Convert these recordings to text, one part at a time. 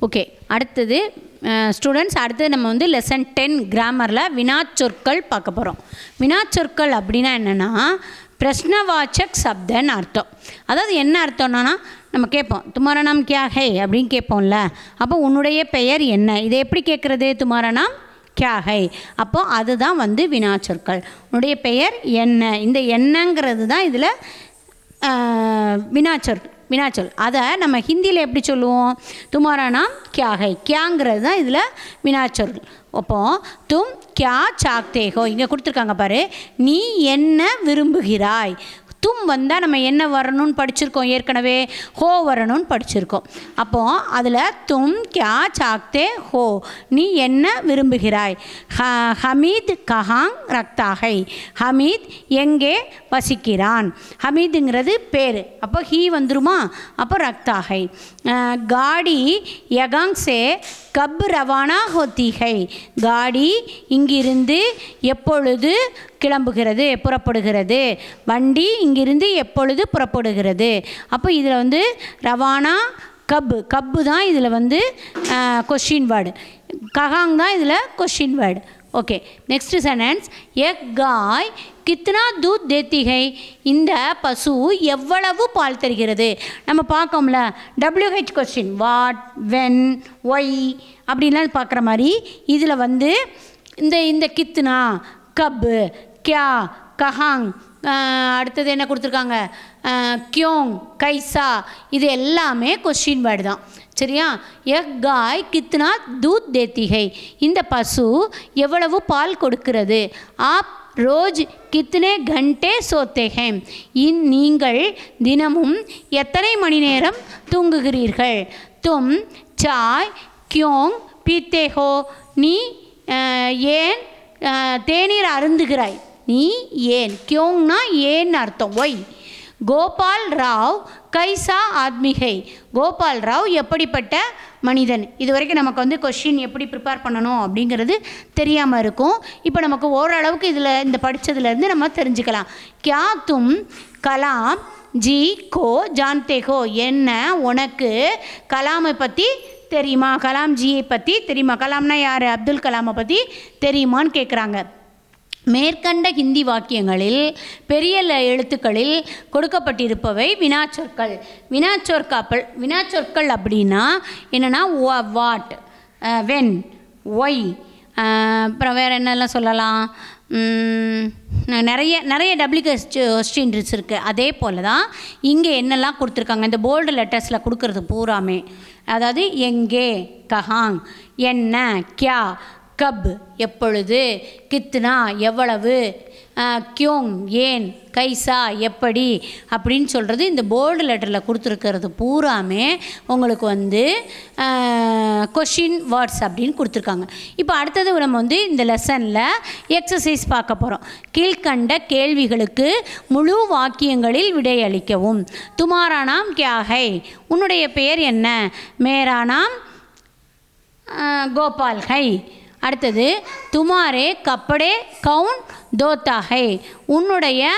Okay, அடுத்தது students, அடுத்தது நம்ம வந்து லெசன் 10 கிராமரில் வினாச்சொற்கள் பார்க்க போகிறோம். வினாச்சொற்கள் அப்படின்னா என்னென்னா பிரஷ்னவாச்சக் சப்தன்னு அர்த்தம். அதாவது என்ன அர்த்தம்னா, நம்ம கேட்போம் துமாரா நாம் கியா ஹை அப்படின்னு கேட்போம்ல. அப்போ உன்னுடைய பெயர் என்ன, இதை எப்படி கேட்குறது? துமாரா நாம் கியா ஹை. அப்போது அதுதான் வந்து வினாச்சொற்கள். உன்னுடைய பெயர் என்ன, இந்த என்னங்கிறது தான் இதில் வினாச்சொல். அதை நம்ம ஹிந்தியில் எப்படி சொல்லுவோம்? துமாரா நாம் கியா ஹை. கியாங்கிறது தான் இதில் வினாச்சொல். அப்போது தும் கியா சாக்தே ஹோ, இங்கே கொடுத்துருக்காங்க பாரு, நீ என்ன விரும்புகிறாய். தும் வந்தால் நம்ம என்ன வரணும்னு படிச்சிருக்கோம், ஏற்கனவே ஹோ வரணும்னு படிச்சிருக்கோம். அப்போது அதில் தும் கியா சாக்தே ஹோ, நீ என்ன விரும்புகிறாய். ஹமீத் கஹாங் ரக்தா ஹை, ஹமீத் எங்கே வசிக்கிறான். ஹமீதுங்கிறது பேர், அப்போ ஹீ வந்துருமா, அப்போ ரக்தா ஹை. காடி யகாங் சே கப் ரவானா ஹோத்தி ஹை, காடி இங்கிருந்து எப்பொழுது கிளம்புகிறது, புறப்படுகிறது. வண்டி இங்கிருந்து எப்பொழுது புறப்படுகிறது. அப்போ இதில் வந்து ரவானா கப்பு தான் இதில் வந்து கொஷின் வேர்டு, கஹாங் தான் இதில் question word. Okay, next sentence. Egg காய் கித்னா தூத் தேத்தி ஹை, இந்த பசு எவ்வளவு பால் தருகிறது. நம்ம பார்க்கோம்ல WH question, what, when, why அப்படின்லாம் பார்க்குற மாதிரி இதில் வந்து இந்த கித்னா, கப்பு, கியா, கஹாங், அடுத்தது என்ன கொடுத்துருக்காங்க, கியோங், கைசா, இது எல்லாமே கொஸ்டின் வேர்டு தான். சரியா? எக் காய் கித்னா தூத் தேத்தி ஹை, இந்த பசு எவ்வளவு பால் கொடுக்கிறது. ஆப் ரோஜ் கித்னே கண்டே சோத்தே ஹை, நீங்கள் தினமும் எத்தனை மணி நேரம் தூங்குகிறீர்கள். தும் சாய் கியோங் பீத்தே ஹோ, நீ ஏன் தேநீர் அருந்துகிறாய். நீ ஏன், கியோங்னா ஏன் அர்த்தம், ஒய். கோபால் ராவ் கைசா ஆத்மிகை, கோபால் ராவ் எப்படிப்பட்ட மனிதன். இது வரைக்கும் நமக்கு வந்து கொஷின் எப்படி ப்ரிப்பேர் பண்ணணும் அப்படிங்கிறது தெரியாமல் இருக்கும். இப்போ நமக்கு ஓரளவுக்கு இதில் இந்த படித்ததுலேருந்து நம்ம தெரிஞ்சுக்கலாம். கியா தும் கலாம் ஜி கோ ஜான்தே ஹோ, என்ன உனக்கு கலாமை பற்றி தெரியுமா, கலாம் ஜியை பற்றி தெரியுமா. கலாம்னா யார், அப்துல் கலாமை பற்றி தெரியுமான்னு கேட்குறாங்க. மேற்கண்ட ஹிந்தி வாக்கியங்களில் பெரிய எழுத்துக்களில் கொடுக்கப்பட்டிருப்பவை வினாச்சொற்கள். வினாச்சொற்கள் அப்படின்னா என்னென்னா வாட், வென், ஒய், அப்புறம் வேறு என்னெல்லாம் சொல்லலாம், நிறைய கொஸ்டின்ஸ் இருக்குது. அதே போல் தான் இங்கே என்னெல்லாம் கொடுத்துருக்காங்க, இந்த போல்டு லெட்டர்ஸில் கொடுக்கறது பூராமே. அதாவது எங்கே, கஹாங், என்ன, கியா, கப் எப்பொழுது, கித்னா எவ்வளவு, கியோங் ஏன், கைசா எப்படி அப்படின்னு சொல்கிறது இந்த போல்டு லெட்டரில் கொடுத்துருக்கிறது பூராமே உங்களுக்கு வந்து கொஷின் வேர்ட்ஸ் அப்படின்னு கொடுத்துருக்காங்க. இப்போ அடுத்தது நம்ம வந்து இந்த லெசனில் எக்ஸசைஸ் பார்க்க போகிறோம். கீழ்கண்ட கேள்விகளுக்கு முழு வாக்கியங்களில் விடையளிக்கவும். துமாரா நாம் கியா ஹை, உன்னுடைய பெயர் என்ன. மேரா நாம் கோபால் ஹை. அடுத்தது துமாரே கப்படே கவுன் தோத்தா ஹை, உன்னுடைய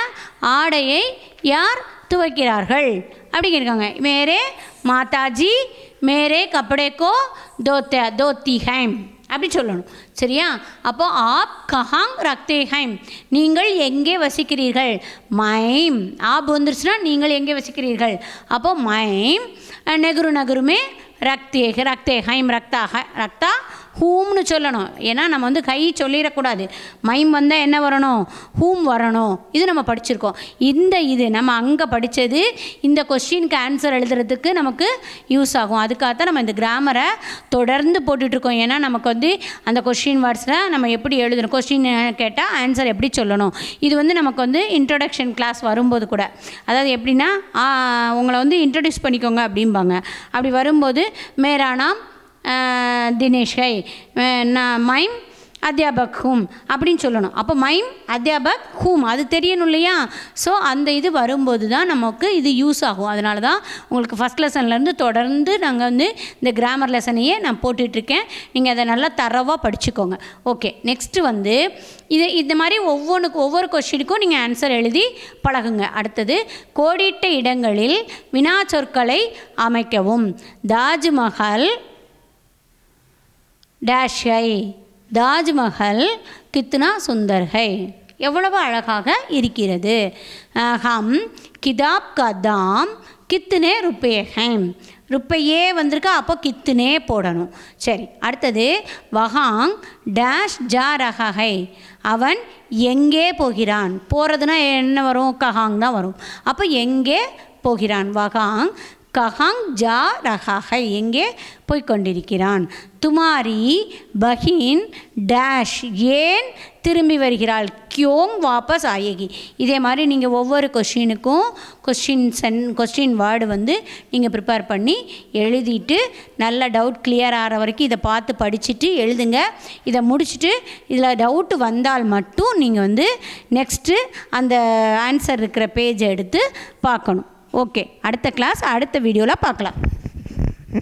ஆடையை யார் துவைக்கிறார்கள் அப்படிங்கிறாங்க. மேரே மாதாஜி மேரே கப்படே கோ தோத்தி ஹைம் அப்படி சொல்லணும். சரியா? அப்போ ஆப் கஹாங் ரக்தே ஹைம், நீங்கள் எங்கே வசிக்கிறீர்கள். மைம், ஆப் வந்துருச்சுன்னா நீங்கள் எங்கே வசிக்கிறீர்கள். அப்போ மைம் நெகுருமே ரக்தே ஹைம் ரக்தா ஹூம்னு சொல்லணும். ஏன்னா நம்ம வந்து கை சொல்லிடக்கூடாது. மைம் வந்தால் என்ன வரணும், ஹூம் வரணும். இது நம்ம படிச்சிருக்கோம். இது நம்ம அங்கே படித்தது இந்த கொஸ்டினுக்கு ஆன்சர் எழுதுறதுக்கு நமக்கு யூஸ் ஆகும். அதுக்காகத்தான் நம்ம இந்த கிராமரை தொடர்ந்து போட்டுட்ருக்கோம். ஏன்னா நமக்கு வந்து அந்த கொஸ்டின் வேர்ட்ஸில் நம்ம எப்படி எழுதணும், கொஸ்டின் கேட்டால் ஆன்சர் எப்படி சொல்லணும். இது வந்து நமக்கு வந்து இன்ட்ரொடக்ஷன் கிளாஸ் வரும்போது கூட, அதாவது எப்படின்னா உங்களை வந்து இன்ட்ரடியூஸ் பண்ணிக்கோங்க அப்படிம்பாங்க. அப்படி வரும்போது மேரா நாம் தினேஷ் ஹை, மைம் அத்தியாபக் ஹூம் அப்படின்னு சொல்லணும். அப்போ மைம் அத்தியாபக் ஹூம் அது தெரியணும் இல்லையா? ஸோ அந்த இது வரும்போது தான் நமக்கு இது யூஸ் ஆகும். அதனால தான் உங்களுக்கு ஃபஸ்ட் லெசன்லேருந்து தொடர்ந்து நாங்கள் வந்து இந்த கிராமர் லெசனையே நான் போட்டுட்ருக்கேன். நீங்கள் அதை நல்லா தரவாக படிச்சுக்கோங்க. ஓகே, நெக்ஸ்ட்டு வந்து இந்த மாதிரி ஒவ்வொரு கொஸ்டினுக்கும் நீங்கள் ஆன்சர் எழுதி பழகுங்க. அடுத்தது கோடிட்ட இடங்களில் வினா சொற்களை அமைக்கவும். தாஜ்மஹல் டேஷ் ஹை, தாஜ்மஹல் கித்னா சுந்தர் ஹை, எவ்வளவு அழகாக இருக்கிறது. ஹம் கிதாப் கா தாம் கித்னே ருப்பே ஹை, ருப்பையே வந்திருக்கா, அப்போ கித்னே போடணும். சரி, அடுத்தது வஹாங் டேஷ் ஜா ரஹா ஹை, அவன் எங்கே போகிறான். போகிறதுனா என்ன வரும்? கஹாங் தான் வரும். அப்போ எங்கே போகிறான். வஹாங் கஹாங் ஜா ரஹா ஹை, எங்கே போய்கொண்டிருக்கிறான். துமாரி பஹின் டேஷ், ஏன் திரும்பி வருகிறாள். கியோங் வாபஸ் ஆயேகி. இதே மாதிரி நீங்கள் ஒவ்வொரு கொஸ்டினுக்கும் கொஸ்டின் வேர்டு வந்து நீங்கள் ப்ரிப்பேர் பண்ணி எழுதிட்டு நல்ல டவுட் கிளியர் ஆகிற வரைக்கும் இதை பார்த்து படிச்சுட்டு எழுதுங்க. இதை முடிச்சுட்டு இதில் டவுட்டு வந்தால் மட்டும் நீங்கள் வந்து நெக்ஸ்ட்டு அந்த ஆன்சர் இருக்கிற பேஜை எடுத்து பார்க்கணும். ஓகே, அடுத்த கிளாஸ் அடுத்த வீடியோவில் பார்க்கலாம்.